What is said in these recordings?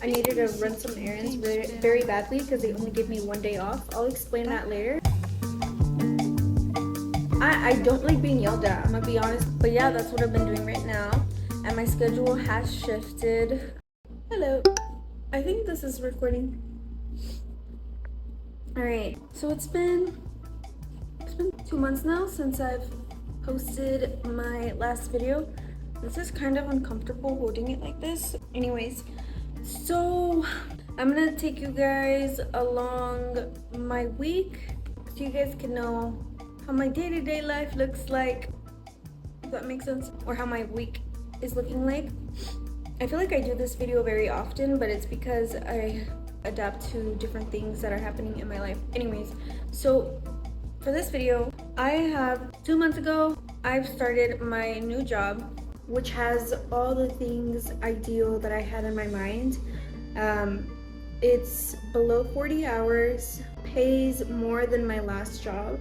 I needed to run some errands very badly because they only give me 1 day off. I'll explain that later. I don't like being yelled at, I'm gonna be honest. But yeah, that's what I've been doing right now. And my schedule has shifted. Hello. I think this is recording. Alright, so it's been 2 months now since I've posted my last video. This is kind of uncomfortable holding it like this. Anyways, so I'm gonna take you guys along my week so you guys can know how my day-to-day life looks like, if that makes sense, or how my week is looking like. I feel like I do this video very often, but it's because I adapt to different things that are happening in my life. Anyways, so for this video, I have 2 months ago, I've started my new job, which has all the things ideal that I had in my mind. It's below 40 hours, pays more than my last job,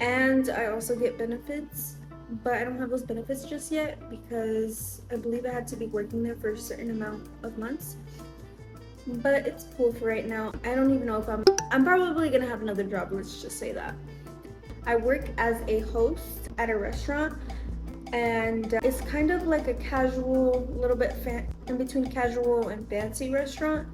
and I also get benefits, but I don't have those benefits just yet because I believe I had to be working there for a certain amount of months. But it's cool for right now. I don't even know if I'm probably gonna have another job, let's just say that. I work as a host at a restaurant, and it's kind of like a casual, little bit in between casual and fancy restaurant.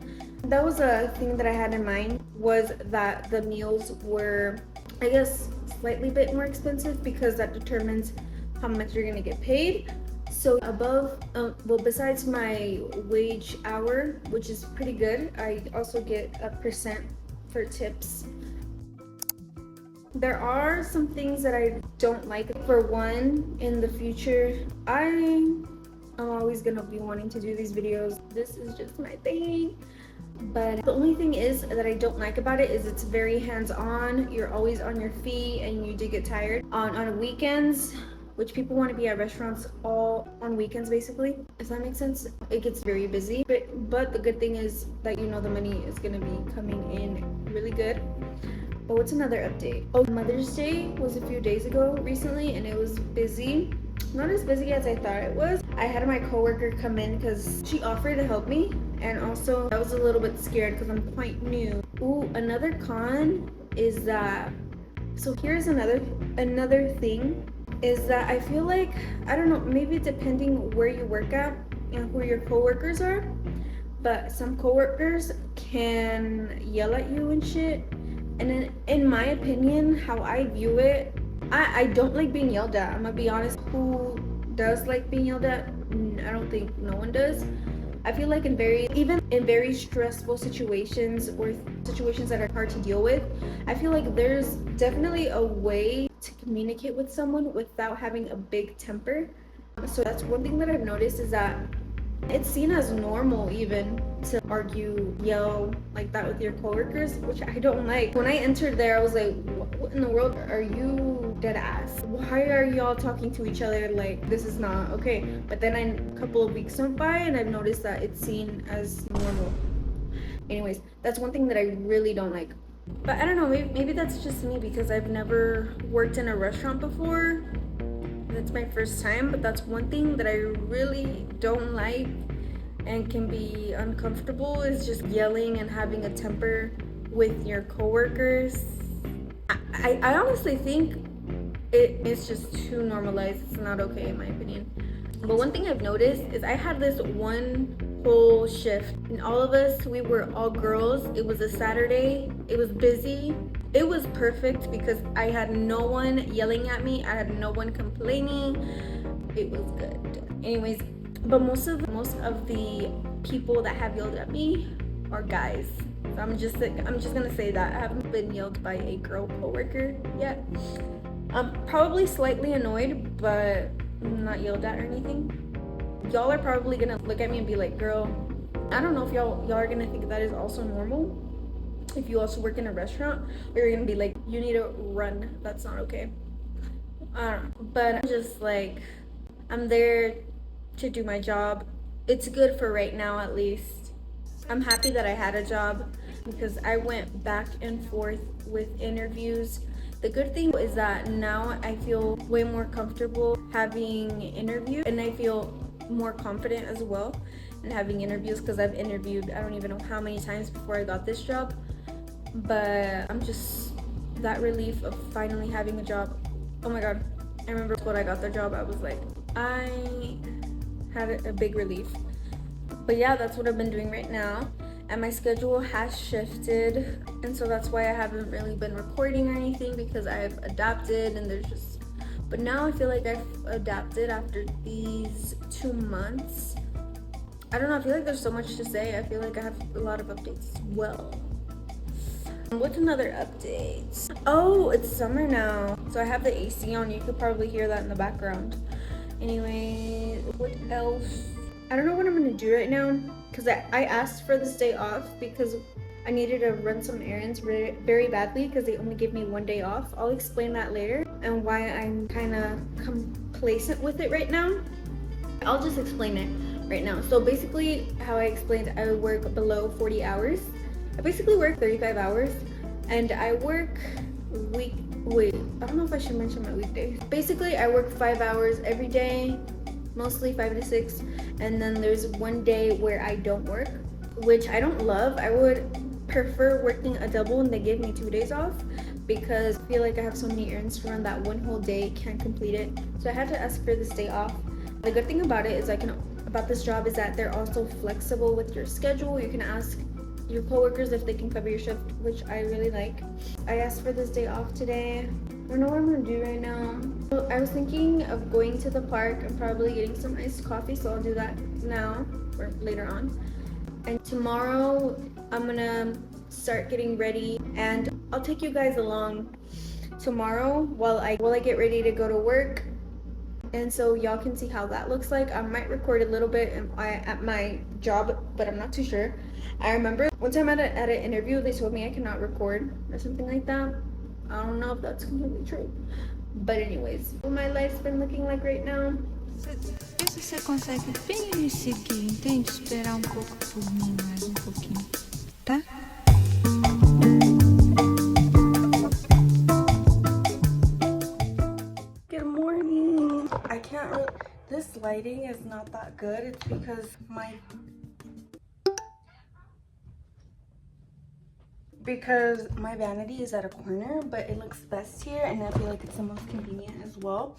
That was a thing that I had in mind, was that the meals were, I guess, slightly bit more expensive because that determines how much you're gonna get paid. So above, well, besides my wage hour, which is pretty good, I also get a % for tips. There are some things that I don't like. For one, in the future, I'm always gonna be wanting to do these videos. This is just my thing. But the only thing is that I don't like about it is it's very hands-on. You're always on your feet and you do get tired. On weekends, which people want to be at restaurants all on weekends basically, if that makes sense, it gets very busy. But the good thing is that you know the money is gonna be coming in really good. But what's another update? Oh, Mother's Day was a few days ago recently, and it was busy. Not as busy as I thought it was. I had my coworker come in because she offered to help me, and also I was a little bit scared because I'm quite new. Ooh, another con is that, so here's another thing, is that I feel like, I don't know, maybe depending where you work at and who your coworkers are, but some coworkers can yell at you and shit. And in my opinion, how I view it, I don't like being yelled at. I'm gonna be honest. Who does like being yelled at? I don't think no one does. I feel like even in very stressful situations or situations that are hard to deal with, I feel like there's definitely a way to communicate with someone without having a big temper. So that's one thing that I've noticed, is that it's seen as normal even to argue, yell like that with your coworkers, which I don't like. When I entered there, I was like, what in the world are you dead ass? Why are y'all talking to each other like this is not okay? But then a couple of weeks went by and I've noticed that it's seen as normal. Anyways, that's one thing that I really don't like. But I don't know, maybe that's just me because I've never worked in a restaurant before. It's my first time, but that's one thing that I really don't like and can be uncomfortable, is just yelling and having a temper with your coworkers. I honestly think it's just too normalized. It's not okay in my opinion. But one thing I've noticed is I had this one whole shift, and all of us, we were all girls. It was a Saturday, it was busy. It was perfect because I had no one yelling at me, I had no one complaining. It was good. Anyways, but most of the people that have yelled at me are guys. So I'm just gonna say that I haven't been yelled by a girl coworker yet. I'm probably slightly annoyed, but I'm not yelled at or anything. Y'all are probably gonna look at me and be like, girl, I don't know if y'all are gonna think that is also normal if you also work in a restaurant, or you're gonna be like, you need to run, that's not okay. I don't know, but I'm just like, I'm there to do my job. It's good for right now, at least. I'm happy that I had a job because I went back and forth with interviews. The good thing is that now I feel way more comfortable having interviews, and I feel more confident as well. and having interviews, because I've interviewed I don't even know how many times before I got this job. But I'm just that relief of finally having a job. Oh my god, I remember when I got the job, I was like, I had a big relief. But yeah, that's what I've been doing right now, and my schedule has shifted, and so that's why I haven't really been recording or anything, because I've adapted. And there's just, but now I feel like I've adapted after these 2 months. I don't know, I feel like there's so much to say. I feel like I have a lot of updates as well. What's another update? Oh, it's summer now, so I have the AC on. You could probably hear that in the background. Anyway, what else? I don't know what I'm gonna do right now, because I asked for this day off because I needed to run some errands very badly, because they only give me 1 day off. I'll explain that later, and why I'm kind of complacent with it right now. I'll just explain it right now. So basically, how I explained, I work below 40 hours. I basically work 35 hours, and I work wait, I don't know if I should mention my weekdays. Basically, I work 5 hours every day, mostly 5 to 6, and then there's 1 day where I don't work, which I don't love. I would prefer working a double and they give me 2 days off, because I feel like I have so many errands to run that 1 whole day can't complete it. So I had to ask for this day off. The good thing about it is about this job is that they're also flexible with your schedule. You can ask your coworkers if they can cover your shift, which I really like. I asked for this day off today. I don't know what I'm gonna do right now. So I was thinking of going to the park and probably getting some iced coffee, so I'll do that now or later on. And tomorrow I'm gonna start getting ready, and I'll take you guys along tomorrow while I get ready to go to work. And so y'all can see how that looks like. I might record a little bit at my job, but I'm not too sure. I remember one time at an interview, they told me I cannot record or something like that. I don't know if that's completely true. But anyways, what my life's been looking like right now. Se você consegue bem me seguir, entende? Esperar pouco por mim, mais pouquinho, tá? Good morning. I can't really, this lighting is not that good. It's because my vanity is at a corner, but it looks best here, and I feel like it's the most convenient as well.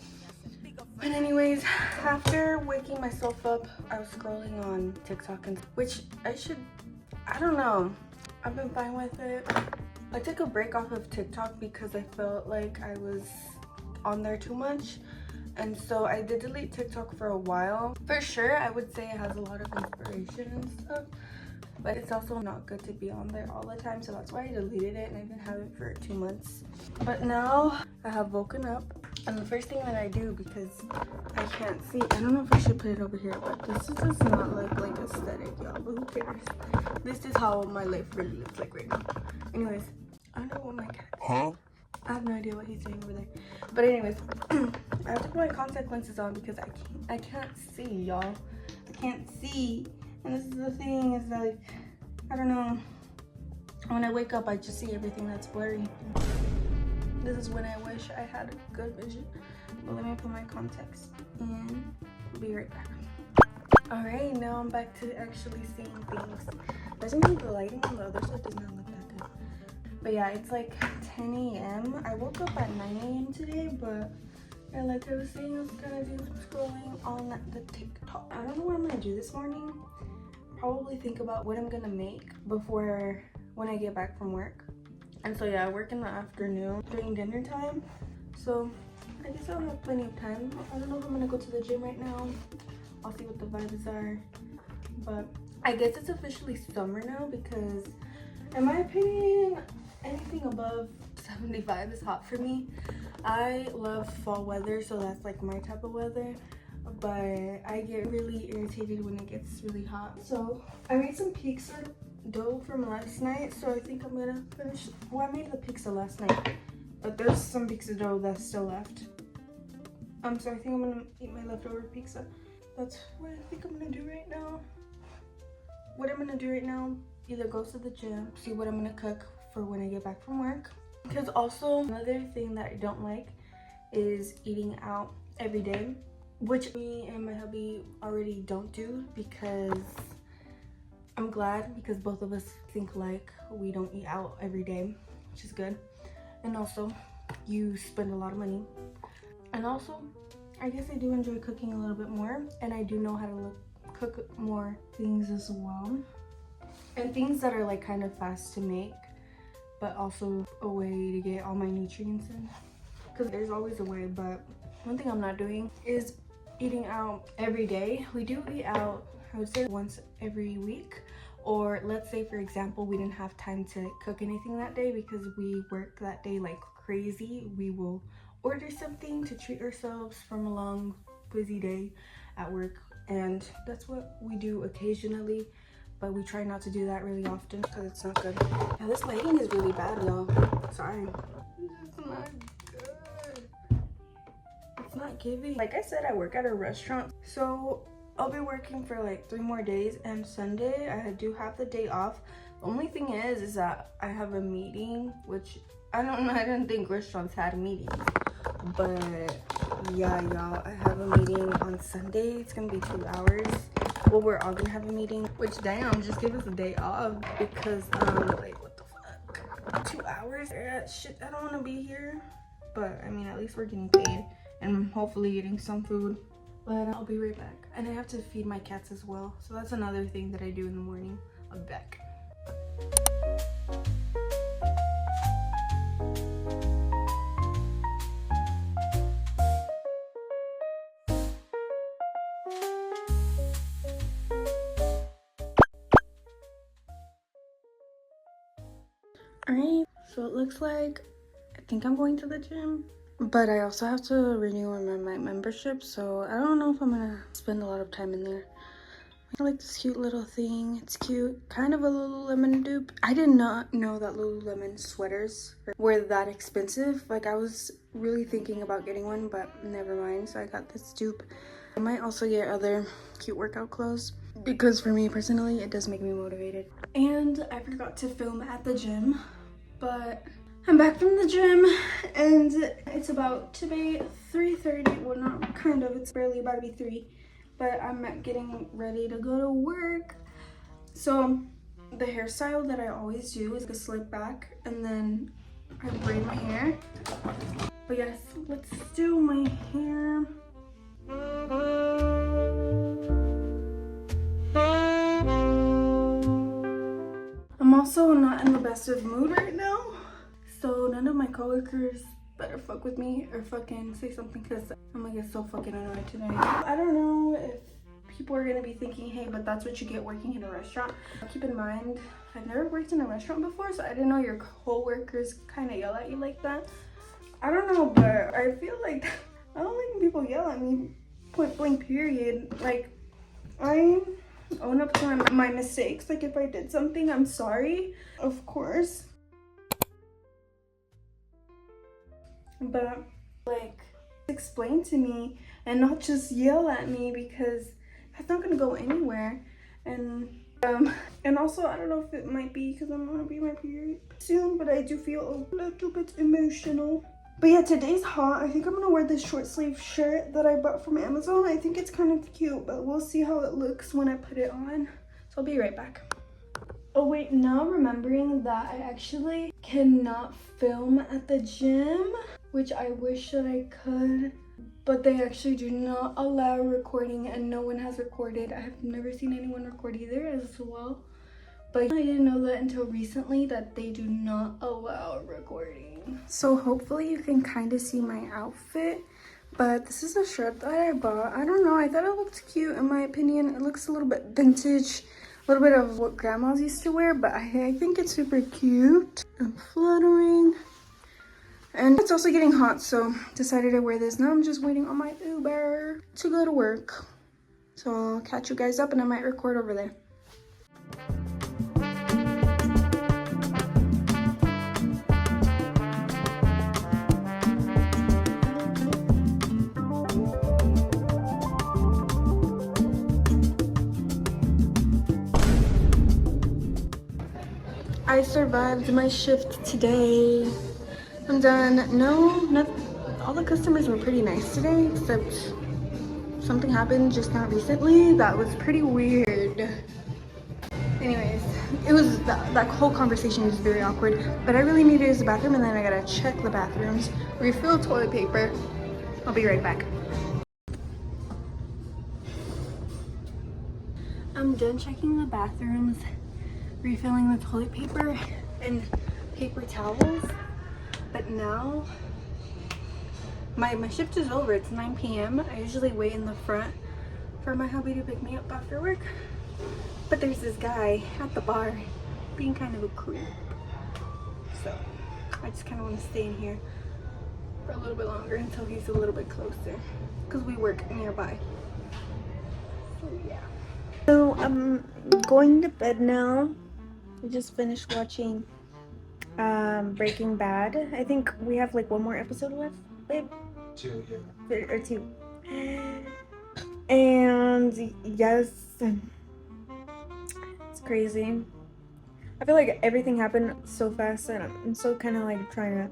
But anyways, after waking myself up, I was scrolling on TikTok, which I don't know, I've been fine with it. I took a break off of TikTok because I felt like I was on there too much, and so I did delete TikTok for a while. For sure, I would say it has a lot of inspiration and stuff, but it's also not good to be on there all the time, so that's why I deleted it, and I didn't have it for 2 months. But now I have woken up, and the first thing that I do, because I can't see, I don't know if I should put it over here, but this does not look like aesthetic, y'all, but who cares? This is how my life really looks like right now. Anyways, I don't know what my cat is. I have no idea what he's doing over there. But anyways, I have to put my contact lenses on because I can't see, y'all. I can't see. And this is the thing, is like, I don't know. When I wake up, I just see everything that's blurry. This is when I wish I had a good vision. But let me put my contacts in. I'll be right back. Alright, now I'm back to actually seeing things. Doesn't mean the lighting on the other side does not look that good. But yeah, it's like 10 a.m. I woke up at 9 a.m. today, but yeah, like I was saying, I was gonna do some scrolling on the TikTok. I don't know what I'm gonna do this morning. Probably think about what I'm gonna make before when I get back from work. And so yeah, I work in the afternoon during dinner time, so I guess I'll have plenty of time. I don't know if I'm gonna go to the gym right now. I'll see what the vibes are, but I guess it's officially summer now, because in my opinion, anything above 75 is hot for me. I love fall weather, so that's like my type of weather, but I get really irritated when it gets really hot. So I made some pizza dough from last night, so I think I'm gonna finish. Well, I made the pizza last night, but there's some pizza dough that's still left. So I think I'm gonna eat my leftover pizza. That's what I think I'm gonna do right now. What I'm gonna do right now, either go to the gym, see what I'm gonna cook for when I get back from work. Because also another thing that I don't like is eating out every day, which me and my hubby already don't do, because glad because both of us think like we don't eat out every day, which is good. And also, you spend a lot of money. And also, I guess I do enjoy cooking a little bit more, and I do know how to cook more things as well. And things that are like kind of fast to make, but also a way to get all my nutrients in. Because there's always a way, but one thing I'm not doing is eating out every day. We do eat out, I would say, once every week. Or let's say, for example, we didn't have time to cook anything that day because we work that day like crazy. We will order something to treat ourselves from a long, busy day at work. And that's what we do occasionally, but we try not to do that really often because it's not good. Yeah, this lighting is really bad, y'all. Sorry. It's not good. It's not giving. Like I said, I work at a restaurant, so I'll be working for like 3 more days, and Sunday I do have the day off. The only thing is that I have a meeting, which I don't know, I didn't think restaurants had meetings. But yeah, y'all, I have a meeting on Sunday. It's gonna be 2 hours. Well, we're all gonna have a meeting, which damn, just give us a day off because like what the fuck, 2 hours? Yeah, shit, I don't want to be here. But I mean, at least we're getting paid and hopefully getting some food. But I'll be right back, and I have to feed my cats as well, so that's another thing that I do in the morning. I'll be back. Alright, so it looks like I think I'm going to the gym, but I also have to renew my membership, so I don't know if I'm gonna spend a lot of time in there. I like this cute little thing. It's cute, kind of a Lululemon dupe. I did not know that Lululemon sweaters were that expensive. Like, I was really thinking about getting one, but never mind, so I got this dupe. I might also get other cute workout clothes because for me personally, it does make me motivated. And I forgot to film at the gym, but I'm back from the gym and it's about to be 3:30. Well, not kind of, it's barely about to be 3, but I'm getting ready to go to work. So the hairstyle that I always do is a slick back and then I braid my hair. But yes, let's do my hair. I'm also not in the best of mood right now, so none of my coworkers better fuck with me or fucking say something because I'm gonna get so fucking annoyed today. I don't know if people are gonna be thinking, hey, but that's what you get working in a restaurant. Keep in mind, I've never worked in a restaurant before, so I didn't know your coworkers kind of yell at you like that. I don't know, but I feel like I don't like when people yell at me, point blank period. Like, I own up to my mistakes. Like, if I did something, I'm sorry, of course. But, like, explain to me and not just yell at me because that's not gonna go anywhere. And also, I don't know if it might be because I'm gonna be my period soon, but I do feel a little bit emotional. But yeah, today's hot. I think I'm gonna wear this short sleeve shirt that I bought from Amazon. I think it's kind of cute, but we'll see how it looks when I put it on. So I'll be right back. Oh wait, now I'm remembering that I actually cannot film at the gym, which I wish that I could, but they actually do not allow recording and no one has recorded. I have never seen anyone record either as well. But I didn't know that until recently that they do not allow recording. So hopefully you can kind of see my outfit. But this is a shirt that I bought. I don't know, I thought it looked cute in my opinion. It looks a little bit vintage, a little bit of what grandmas used to wear, but I think it's super cute and flattering. And it's also getting hot, so decided to wear this. Now I'm just waiting on my Uber to go to work. So I'll catch you guys up and I might record over there. I survived my shift today. I'm done. No, not all the customers were pretty nice today, except something happened just now recently that was pretty weird. Anyways, it was that whole conversation was very awkward, but I really need to use the bathroom, and then I gotta check the bathrooms, refill toilet paper. I'll be right back. I'm done checking the bathrooms, refilling the toilet paper and paper towels, but now my shift is over. It's 9 p.m. I usually wait in the front for my hubby to pick me up after work, but there's this guy at the bar being kind of a creep, so I just kind of want to stay in here for a little bit longer until he's a little bit closer, because we work nearby. So yeah. So I'm going to bed now. I just finished watching Breaking Bad. I think we have like one more episode left, babe. 2, yeah. Or 2. And yes, it's crazy. I feel like everything happened so fast, and I'm still kind of like trying to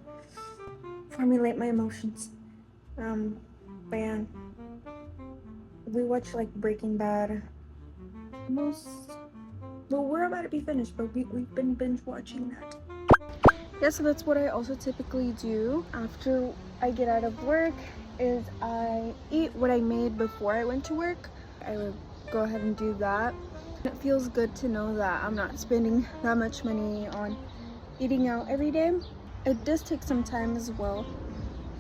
formulate my emotions. But yeah, we watched like Breaking Bad. Well, we're about to be finished, but we've been binge watching that. Yeah, so that's what I also typically do after I get out of work, is I eat what I made before I went to work. I would go ahead and do that. It feels good to know that I'm not spending that much money on eating out every day. It does take some time as well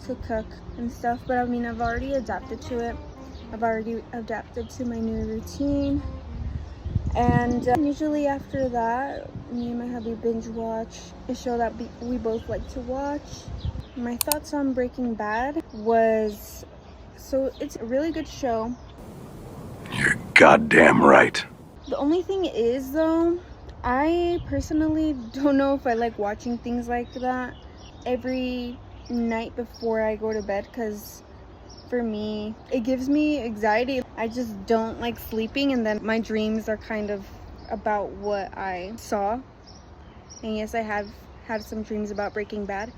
to cook and stuff, but I mean, I've already adapted to it. I've already adapted to my new routine. And usually after that, me and my hubby binge watch a show that we both like to watch. My thoughts on Breaking Bad was, so it's a really good show. You're goddamn right. The only thing is though, I personally don't know if I like watching things like that every night before I go to bed, because for me, it gives me anxiety. I just don't like sleeping, and then my dreams are kind of about what I saw. And yes, I have had some dreams about Breaking Bad.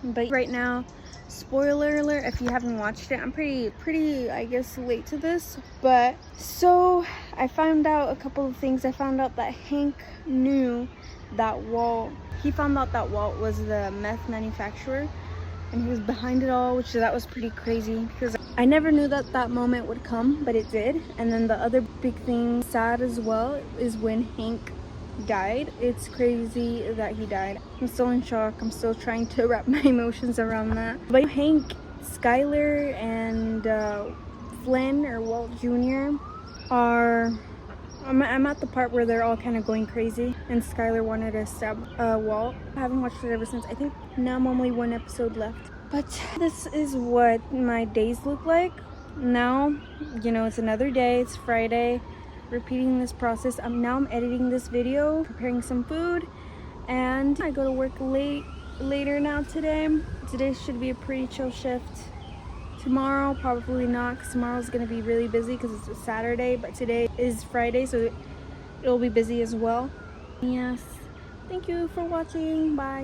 But right now, spoiler alert, if you haven't watched it, I'm pretty I guess late to this. But so I found out a couple of things. I found out that Hank knew that Walt, he found out that Walt was the meth manufacturer, and he was behind it all, which that was pretty crazy, because I never knew that that moment would come, but it did. And then the other big thing, sad as well, is when Hank died. It's crazy that he died. I'm still in shock. I'm still trying to wrap my emotions around that. But Hank, Skylar, and Flynn, or Walt Jr. are... I'm at the part where they're all kind of going crazy, and Skylar wanted to stab Walt. I haven't watched it ever since. I think now I'm only one episode left. But this is what my days look like. Now, you know, it's another day. It's Friday. Repeating this process. Now I'm editing this video, preparing some food, and I go to work later now today. Today should be a pretty chill shift. Tomorrow, probably not, because tomorrow's going to be really busy because it's a Saturday, but today is Friday, so it'll be busy as well. Yes, thank you for watching. Bye.